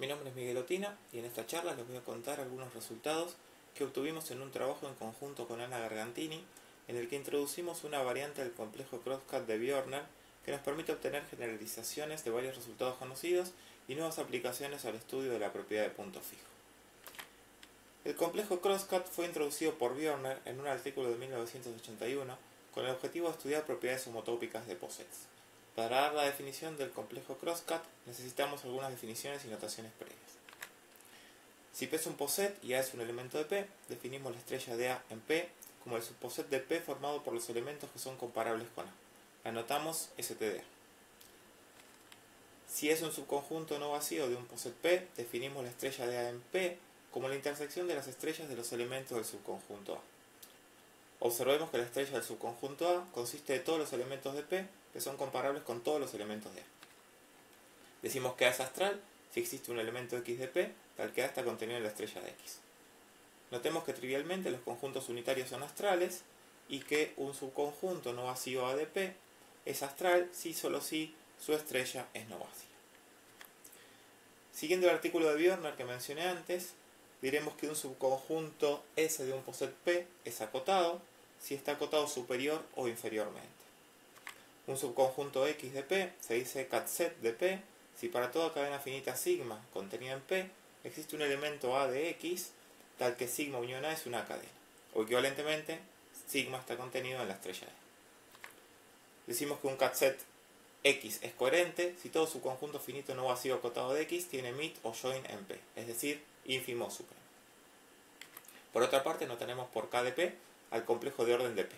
Mi nombre es Miguel Otina y en esta charla les voy a contar algunos resultados que obtuvimos en un trabajo en conjunto con Ana Gargantini, en el que introducimos una variante del complejo Crosscut de Bjorner que nos permite obtener generalizaciones de varios resultados conocidos y nuevas aplicaciones al estudio de la propiedad de punto fijo. El complejo Crosscut fue introducido por Bjorner en un artículo de 1981 con el objetivo de estudiar propiedades homotópicas de posets. Para dar la definición del complejo Crosscut necesitamos algunas definiciones y notaciones previas. Si P es un poset y A es un elemento de P, definimos la estrella de A en P como el subposet de P formado por los elementos que son comparables con A. La anotamos STDA. Si es un subconjunto no vacío de un poset P, definimos la estrella de A en P como la intersección de las estrellas de los elementos del subconjunto A. Observemos que la estrella del subconjunto A consiste de todos los elementos de P que son comparables con todos los elementos de A. Decimos que A es astral si existe un elemento X de P tal que A está contenido en la estrella de X. Notemos que trivialmente los conjuntos unitarios son astrales y que un subconjunto no vacío A de P es astral si solo si su estrella es no vacía. Siguiendo el artículo de Bjorner que mencioné antes, diremos que un subconjunto S de un poset P es acotado si está acotado superior o inferiormente. Un subconjunto X de P se dice cat-set de P si para toda cadena finita sigma contenida en P existe un elemento A de X tal que sigma unión A es una cadena, o equivalentemente sigma está contenido en la estrella E. Decimos que un cat-set X es coherente si todo subconjunto finito no vacío acotado de X tiene mit o join en P, es decir, ínfimo o supremo. Por otra parte, notaremos por K de P al complejo de orden de P.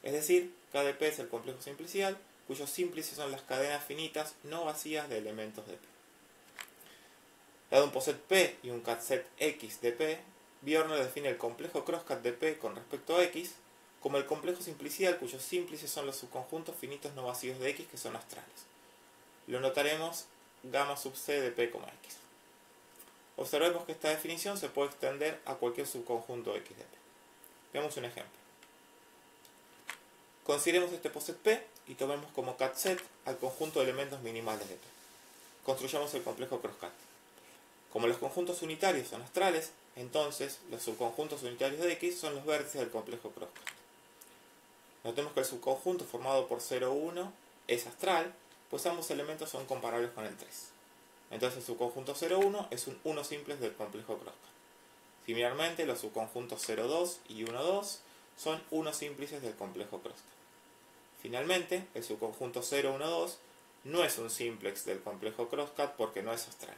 Es decir, K de P es el complejo simplicial, cuyos símplices son las cadenas finitas no vacías de elementos de P. Dado un poset P y un cat-set X de P, Bjorner define el complejo crosscut de P con respecto a X como el complejo simplicial cuyos símplices son los subconjuntos finitos no vacíos de X que son astrales. Lo notaremos gamma sub C de P, X. Observemos que esta definición se puede extender a cualquier subconjunto X de P. Veamos un ejemplo. Consideremos este poset P y tomemos como cat-set al conjunto de elementos minimales de P. Construyamos el complejo crosscut. Como los conjuntos unitarios son astrales, entonces los subconjuntos unitarios de X son los vértices del complejo crosscut. Notemos que el subconjunto formado por 0, 1 es astral, pues ambos elementos son comparables con el 3. Entonces el subconjunto 0, 1 es un 1 simplex del complejo crosscut. Similarmente, los subconjuntos 0, 2 y 1, 2 son 1 simplices del complejo crosscut. Finalmente, el subconjunto 0, 1, 2 no es un simplex del complejo crosscut porque no es astral.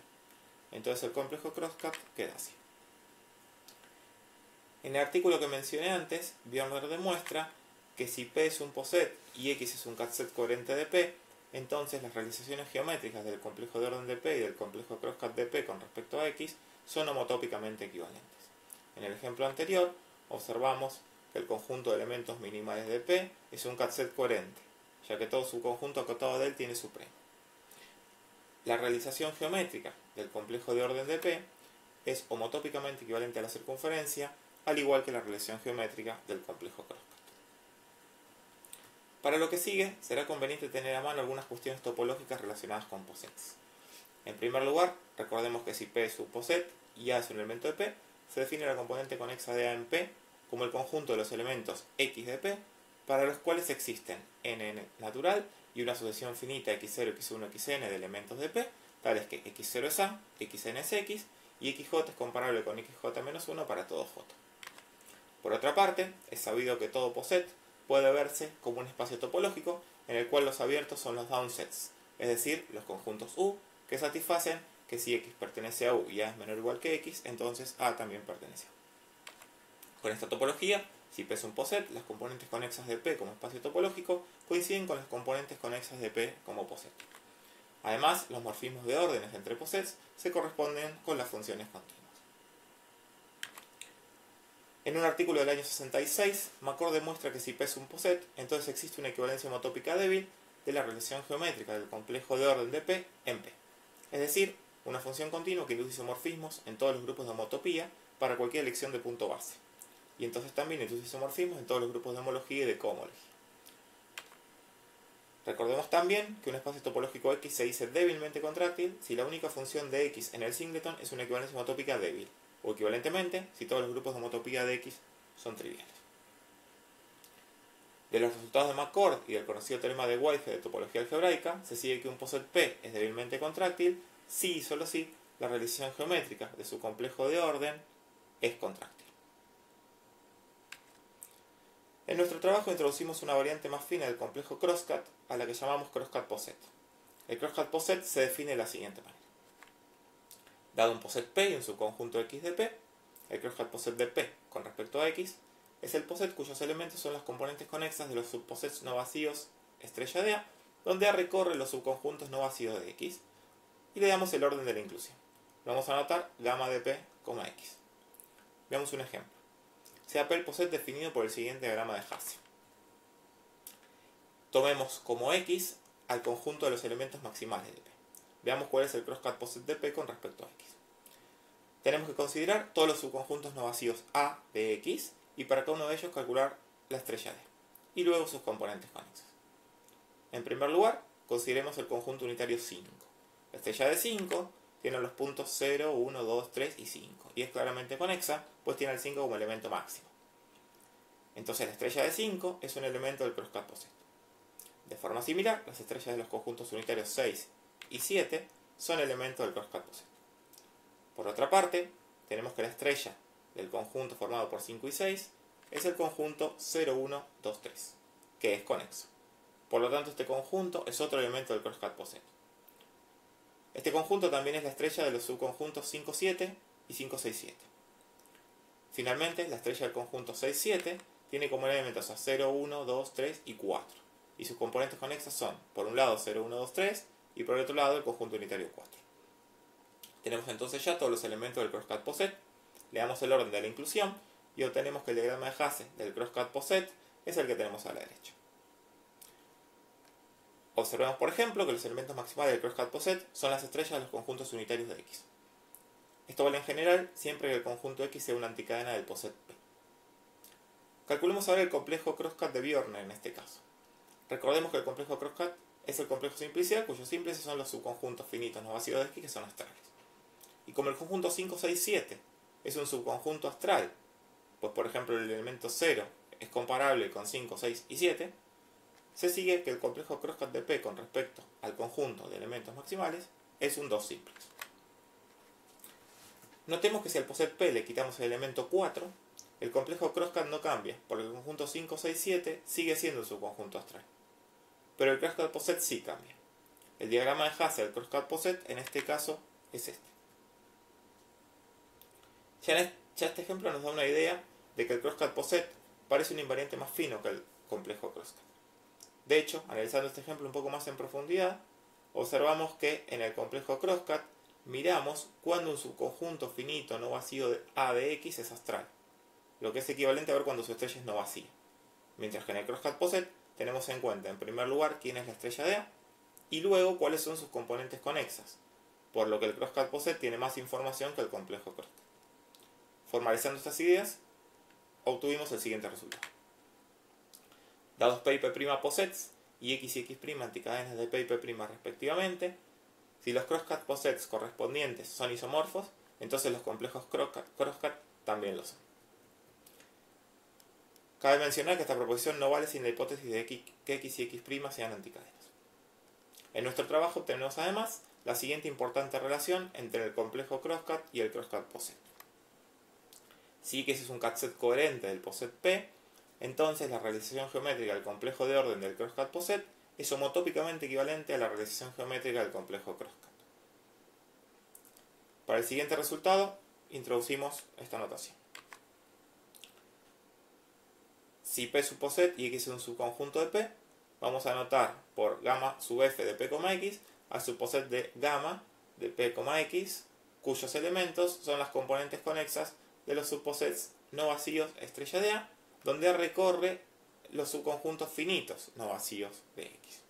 Entonces el complejo crosscut queda así. En el artículo que mencioné antes, Bjorner demuestra que si P es un poset y X es un cat-set coherente de P, entonces las realizaciones geométricas del complejo de orden de P y del complejo crosscut de P con respecto a X son homotópicamente equivalentes. En el ejemplo anterior, observamos que el conjunto de elementos minimales de P es un cat-set coherente, ya que todo subconjunto acotado de él tiene supremo. La realización geométrica del complejo de orden de P es homotópicamente equivalente a la circunferencia, al igual que la realización geométrica del complejo crosscut. Para lo que sigue, será conveniente tener a mano algunas cuestiones topológicas relacionadas con posets. En primer lugar, recordemos que si P es un poset y A es un elemento de P, se define la componente conexa de A en P como el conjunto de los elementos X de P para los cuales existen N natural y una sucesión finita x0, x1, xn de elementos de P, tales que x0 es A, xn es X y xj es comparable con xj-1 para todo j. Por otra parte, es sabido que todo poset puede verse como un espacio topológico en el cual los abiertos son los downsets, es decir, los conjuntos U que satisfacen que si X pertenece a U y A es menor o igual que X, entonces A también pertenece a U. Con esta topología, si P es un poset, las componentes conexas de P como espacio topológico coinciden con las componentes conexas de P como poset. Además, los morfismos de órdenes entre posets se corresponden con las funciones continuas. En un artículo del año 66, McCord demuestra que si P es un poset, entonces existe una equivalencia homotópica débil de la relación geométrica del complejo de orden de P en P. Es decir, una función continua que induce isomorfismos en todos los grupos de homotopía para cualquier elección de punto base. Y entonces también induce isomorfismos en todos los grupos de homología y de cohomología. Recordemos también que un espacio topológico X se dice débilmente contráctil si la única función de X en el singleton es una equivalencia homotópica débil, o equivalentemente si todos los grupos de homotopía de X son triviales. De los resultados de McCord y del conocido teorema de Whitehead de topología algebraica, se sigue que un poset P es débilmente contráctil si y solo si la realización geométrica de su complejo de orden es contráctil. En nuestro trabajo introducimos una variante más fina del complejo Crosscut a la que llamamos Crosscut poset. El Crosscut poset se define de la siguiente manera. Dado un poset P y un subconjunto X de P, el Crosscut poset de P con respecto a X es el poset cuyos elementos son las componentes conexas de los subposets no vacíos estrella de A, donde A recorre los subconjuntos no vacíos de X, y le damos el orden de la inclusión. Lo vamos a anotar gamma de P, X. Veamos un ejemplo. Sea P el poset definido por el siguiente diagrama de Hasse. Tomemos como X al conjunto de los elementos maximales de P. Veamos cuál es el Crosscut poset de P con respecto a X. Tenemos que considerar todos los subconjuntos no vacíos A de X y para cada uno de ellos calcular la estrella D y luego sus componentes conexas. En primer lugar, consideremos el conjunto unitario 5. La estrella de 5 tiene los puntos 0, 1, 2, 3 y 5 y es claramente conexa, pues tiene el 5 como elemento máximo. Entonces la estrella de 5 es un elemento del Crosscut poset. De forma similar, las estrellas de los conjuntos unitarios 6 y 7 son elementos del Crosscut poset. Por otra parte, tenemos que la estrella del conjunto formado por 5 y 6 es el conjunto 0, 1, 2, 3, que es conexo. Por lo tanto, este conjunto es otro elemento del Crosscut poset. Este conjunto también es la estrella de los subconjuntos 5, 7 y 5, 6, 7. Finalmente, la estrella del conjunto 6, 7 tiene como elementos a 0, 1, 2, 3 y 4. Y sus componentes conexas son, por un lado, 0, 1, 2, 3 y por el otro lado, el conjunto unitario 4. Tenemos entonces ya todos los elementos del Crosscut poset, le damos el orden de la inclusión y obtenemos que el diagrama de Hasse del Crosscut poset es el que tenemos a la derecha. Observemos, por ejemplo, que los elementos maximales del Crosscut poset son las estrellas de los conjuntos unitarios de X. Esto vale en general siempre que el conjunto X sea una anticadena del poset P. Calculemos ahora el complejo Crosscut de Bjorn en este caso. Recordemos que el complejo Crosscut es el complejo simplicial cuyos simples son los subconjuntos finitos no vacíos de X que son astrales. Y como el conjunto 5, 6, 7 es un subconjunto astral, pues por ejemplo el elemento 0 es comparable con 5, 6 y 7, se sigue que el complejo Crosscut de P con respecto al conjunto de elementos maximales es un 2 simples. Notemos que si al poset P le quitamos el elemento 4, el complejo Crosscut no cambia, porque el conjunto 5, 6, 7 sigue siendo un subconjunto astral. Pero el Crosscut poset sí cambia. El diagrama de Hasse del Crosscut poset en este caso es este. Ya este ejemplo nos da una idea de que el Crosscut poset parece un invariante más fino que el complejo Crosscut. De hecho, analizando este ejemplo un poco más en profundidad, observamos que en el complejo Crosscut miramos cuando un subconjunto finito no vacío de A de X es astral, lo que es equivalente a ver cuando su estrella es no vacía. Mientras que en el Crosscut poset tenemos en cuenta en primer lugar quién es la estrella de A y luego cuáles son sus componentes conexas, por lo que el Crosscut poset tiene más información que el complejo Crosscut. Formalizando estas ideas, obtuvimos el siguiente resultado. Dados P y P' posets y X y X' anticadenas de P y P' respectivamente, si los Crosscut posets correspondientes son isomorfos, entonces los complejos Crosscut también lo son. Cabe mencionar que esta proposición no vale sin la hipótesis de que X y X' sean anticadenas. En nuestro trabajo obtenemos además la siguiente importante relación entre el complejo Crosscut y el Crosscut poset. Si X es un cut-set coherente del poset P, entonces la realización geométrica del complejo de orden del Crosscut poset es homotópicamente equivalente a la realización geométrica del complejo Crosscut. Para el siguiente resultado, introducimos esta notación. Si P es un poset y X es un subconjunto de P, vamos a anotar por gamma sub f de P, X al subposet de gamma de P, X, cuyos elementos son las componentes conexas de los subposets no vacíos estrella de A, donde A recorre los subconjuntos finitos no vacíos de X.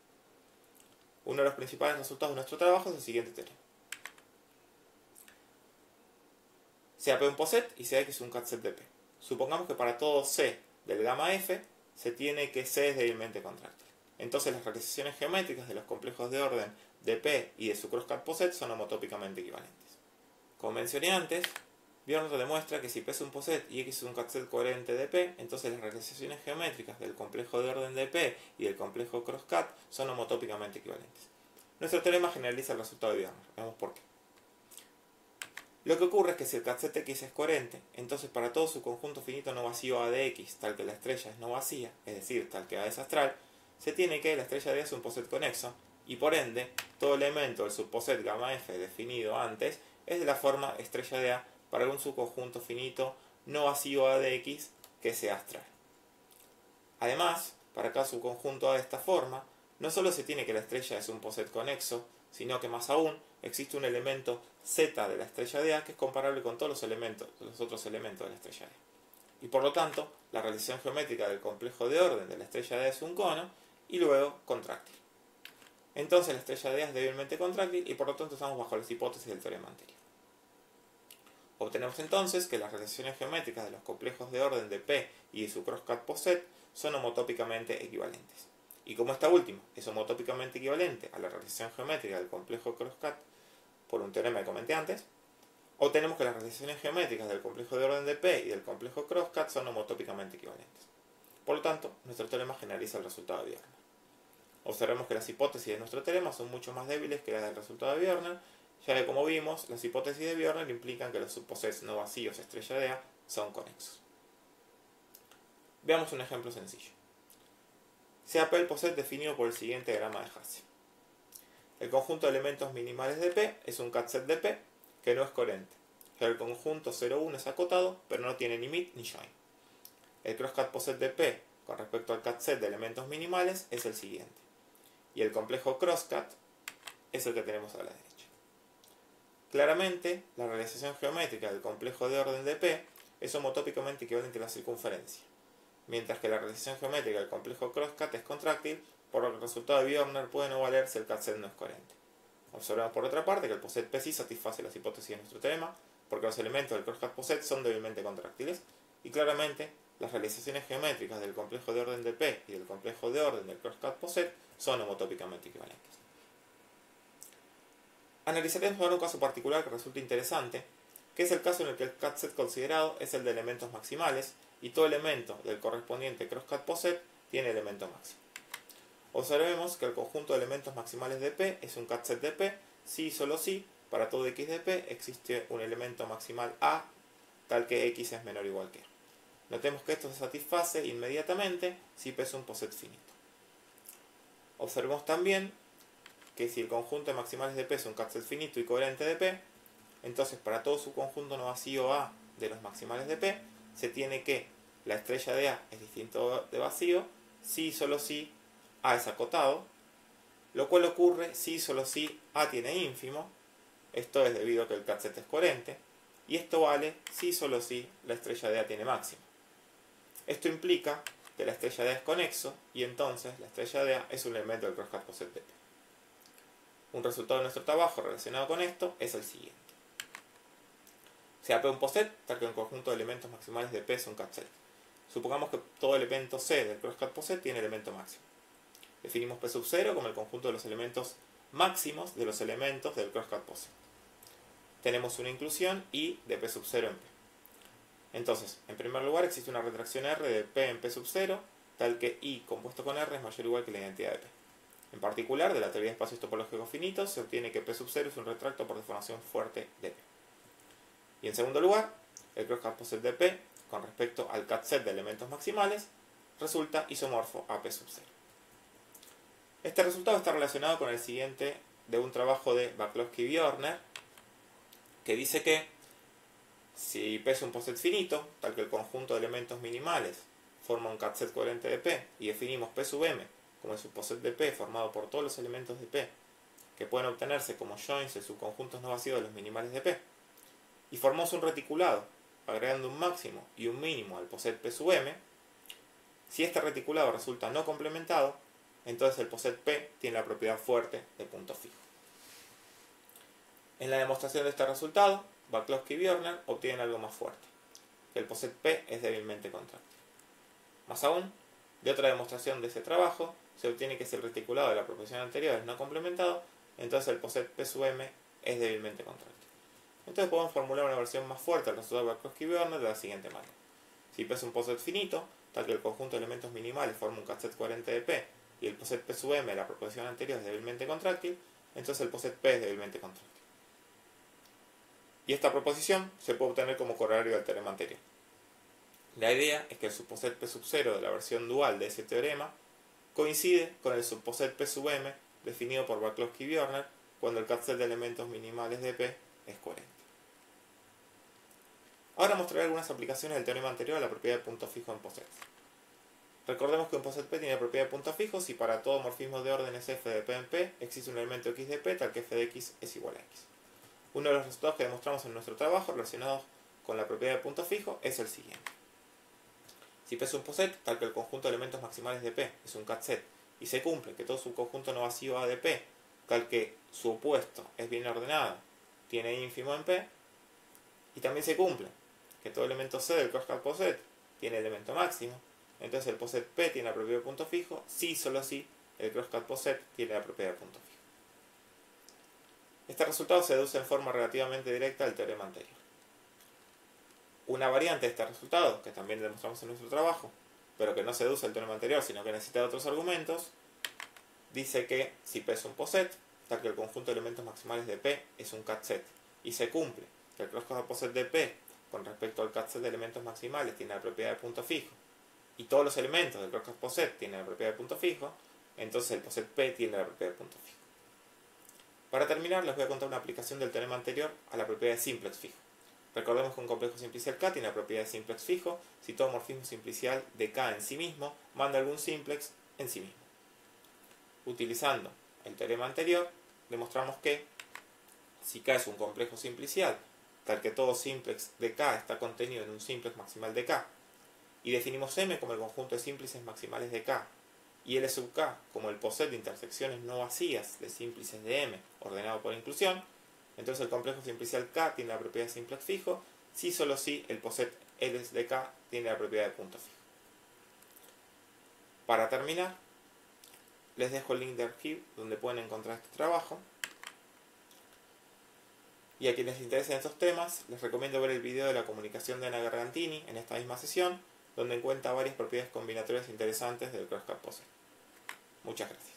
Uno de los principales resultados de nuestro trabajo es el siguiente teorema. Sea P un poset y sea X un cut-set de P. Supongamos que para todo C del gamma F se tiene que C es débilmente contráctil. entonces las realizaciones geométricas de los complejos de orden de P y de su crosscut poset son homotópicamente equivalentes. Como mencioné antes, Björner demuestra que si P es un poset y X es un cut-set coherente de P, entonces las realizaciones geométricas del complejo de orden de P y del complejo crosscut son homotópicamente equivalentes. Nuestro teorema generaliza el resultado de Björner. Veamos por qué. Lo que ocurre es que si el cut-set X es coherente, entonces para todo su conjunto finito no vacío A de X, tal que la estrella es no vacía, es decir, tal que A es astral, se tiene que la estrella D es un poset conexo, y por ende, todo elemento del subposet gamma F definido antes es de la forma estrella de A para algún subconjunto finito no vacío A de X que sea astral. Además, para cada subconjunto A de esta forma, no solo se tiene que la estrella es un poset conexo, sino que más aún existe un elemento Z de la estrella de A que es comparable con todos los otros elementos de la estrella D. Y por lo tanto, la realización geométrica del complejo de orden de la estrella D es un cono y luego contráctil. Entonces la estrella D es débilmente contráctil y por lo tanto estamos bajo las hipótesis del teorema anterior. Obtenemos entonces que las realizaciones geométricas de los complejos de orden de P y de su crosscut poset son homotópicamente equivalentes. Y como esta última es homotópicamente equivalente a la realización geométrica del complejo crosscut por un teorema que comenté antes, obtenemos que las realizaciones geométricas del complejo de orden de P y del complejo crosscut son homotópicamente equivalentes. Por lo tanto, nuestro teorema generaliza el resultado de Björner. Observemos que las hipótesis de nuestro teorema son mucho más débiles que las del resultado de Björner, ya que como vimos, las hipótesis de Björner implican que los subposets no vacíos estrella de A son conexos. Veamos un ejemplo sencillo. Sea P el poset definido por el siguiente diagrama de Hasse. El conjunto de elementos minimales de P es un cut-set de P que no es coherente, ya que el conjunto 0,1 es acotado, pero no tiene ni mid ni join. El crosscut poset de P con respecto al cut-set de elementos minimales es el siguiente, y el complejo crosscut es el que tenemos a la derecha. Claramente, la realización geométrica del complejo de orden de P es homotópicamente equivalente a la circunferencia, mientras que la realización geométrica del complejo crosscut es contráctil, por lo que el resultado de Björner puede no valer si el cut-set no es coherente. Observamos por otra parte que el poset P sí satisface las hipótesis de nuestro teorema, porque los elementos del crosscut poset son débilmente contráctiles, y claramente las realizaciones geométricas del complejo de orden de P y del complejo de orden del crosscut poset son homotópicamente equivalentes. Analizaremos ahora un caso particular que resulta interesante, que es el caso en el que el cut-set considerado es el de elementos maximales y todo elemento del correspondiente crosscut poset tiene elemento máximo. Observemos que el conjunto de elementos maximales de P es un cut-set de P si y solo si, para todo X de P, existe un elemento maximal A tal que X es menor o igual que A. Notemos que esto se satisface inmediatamente si P es un poset finito. Observemos también que si el conjunto de maximales de P es un cut-set finito y coherente de P, entonces para todo su conjunto no vacío A de los maximales de P, se tiene que la estrella de A es distinto de vacío si y solo si A es acotado, lo cual ocurre si y solo si A tiene ínfimo, esto es debido a que el cut-set es coherente, y esto vale si y solo si la estrella de A tiene máximo. Esto implica que la estrella de A es conexo, y entonces la estrella de A es un elemento del crosscut poset de P. Un resultado de nuestro trabajo relacionado con esto es el siguiente. Sea P un poset, tal que el conjunto de elementos maximales de P es un cut-set. Supongamos que todo elemento C del crosscut poset tiene elemento máximo. Definimos P sub 0 como el conjunto de los elementos máximos de los elementos del crosscut poset. Tenemos una inclusión I de P sub 0 en P. Entonces, en primer lugar existe una retracción R de P en P sub 0, tal que I compuesto con R es mayor o igual que la identidad de P. En particular, de la teoría de espacios topológicos finitos, se obtiene que P sub 0 es un retracto por deformación fuerte de P. Y en segundo lugar, el crosscut poset de P, con respecto al cut-set de elementos maximales, resulta isomorfo a P sub 0. Este resultado está relacionado con el siguiente de un trabajo de Backlowski y Björner, que dice que si P es un poset finito, tal que el conjunto de elementos minimales forma un cut-set coherente de P, y definimos P sub m como el subposet de P formado por todos los elementos de P, que pueden obtenerse como joins de subconjuntos no vacíos de los minimales de P, y formamos un reticulado, agregando un máximo y un mínimo al poset P sub m, si este reticulado resulta no complementado, entonces el poset P tiene la propiedad fuerte de punto fijo. En la demostración de este resultado, Backlowski y Björner obtienen algo más fuerte, que el poset P es débilmente contráctil. Más aún, de otra demostración de ese trabajo, se obtiene que si el reticulado de la proposición anterior es no complementado, entonces el poset P sub m es débilmente contráctil. Entonces podemos formular una versión más fuerte del resultado de Barkowski-Werner de la siguiente manera. Si P es un poset finito, tal que el conjunto de elementos minimales forma un cat-set coherente de P y el poset P sub m de la proposición anterior es débilmente contráctil, entonces el poset P es débilmente contráctil. Y esta proposición se puede obtener como corolario del teorema anterior. La idea es que el subposet P sub 0 de la versión dual de ese teorema coincide con el subposet P sub m definido por Barkowski-Werner cuando el cat-set de elementos minimales de P es coherente. Ahora mostraré algunas aplicaciones del teorema anterior a la propiedad de punto fijo en posets. Recordemos que un poset P tiene la propiedad de punto fijo si para todo morfismo de órdenes f de P en P existe un elemento x de P tal que f de x es igual a x. Uno de los resultados que demostramos en nuestro trabajo relacionados con la propiedad de punto fijo es el siguiente. Si P es un poset, tal que el conjunto de elementos maximales de P es un cat-set y se cumple que todo subconjunto no vacío A de P, tal que su opuesto es bien ordenado, tiene ínfimo en P, y también se cumple que todo elemento C del crosscut poset tiene elemento máximo, entonces el poset P tiene la propiedad de punto fijo, si solo si el crosscut poset tiene la propiedad de punto fijo. Este resultado se deduce en forma relativamente directa del teorema anterior. Una variante de este resultado, que también demostramos en nuestro trabajo, pero que no se deduce del teorema anterior, sino que necesita de otros argumentos, dice que si P es un poset, tal que el conjunto de elementos maximales de P es un cat-set, y se cumple que el crosscut poset de P con respecto al cat-set de elementos maximales tiene la propiedad de punto fijo, y todos los elementos del crosscut poset tienen la propiedad de punto fijo, entonces el poset P tiene la propiedad de punto fijo. Para terminar, les voy a contar una aplicación del teorema anterior a la propiedad de simplex fijo. Recordemos que un complejo simplicial K tiene la propiedad de simplex fijo si todo morfismo simplicial de K en sí mismo manda algún simplex en sí mismo. Utilizando el teorema anterior, demostramos que si K es un complejo simplicial, tal que todo simplex de K está contenido en un simplex maximal de K, y definimos M como el conjunto de símplices maximales de K, y L sub K como el poset de intersecciones no vacías de símplices de M ordenado por inclusión, entonces el complejo simplicial K tiene la propiedad de simplex fijo, si solo si el poset L de K tiene la propiedad de punto fijo. Para terminar, les dejo el link de archivo donde pueden encontrar este trabajo. Y a quienes les interesen estos temas, les recomiendo ver el video de la comunicación de Ana Gargantini en esta misma sesión, donde encuentra varias propiedades combinatorias interesantes del crosscut poset. Muchas gracias.